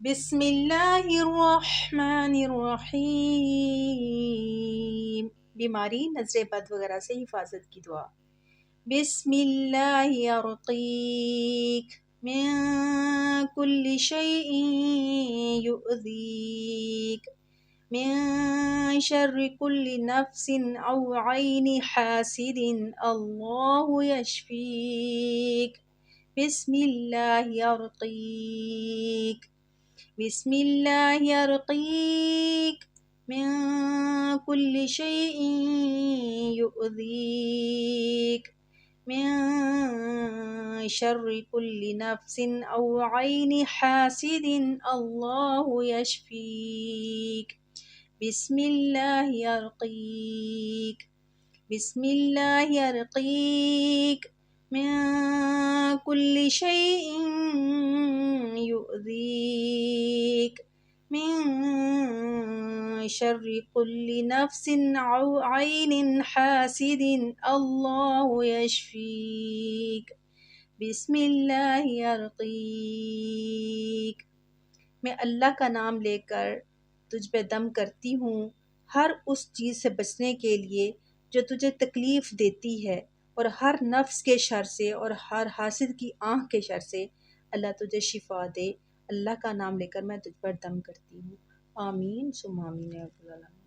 بسم اللہ الرحمن الرحیم۔ بیماری، نظر بد وغیرہ سے حفاظت کی دعا۔ بسم اللہ یرقیک من کل شیء یؤذیک من شر کل نفس او عین حاسد اللہ یشفیک۔ بسم اللہ یرقیک بسم اللہ یرقیک من کل شیء یؤذیک من شر کل نفس او عین حاسد اللہ یشفیک۔ بسم اللہ یرقیک بسم اللہ یرقیک من کل شیء یؤذیک من شر کل نفس او عین حاسد اللہ یشفیک۔ بسم اللہ یرقیک۔ میں اللہ کا نام لے کر تجھ پہ دم کرتی ہوں ہر اس چیز سے بچنے کے لیے جو تجھے تکلیف دیتی ہے، اور ہر نفس کے شر سے اور ہر حاسد کی آنکھ کے شر سے اللہ تجھے شفا دے۔ اللہ کا نام لے کر میں تجھ پر دم کرتی ہوں۔ آمین ثم آمین یا رب العالمین۔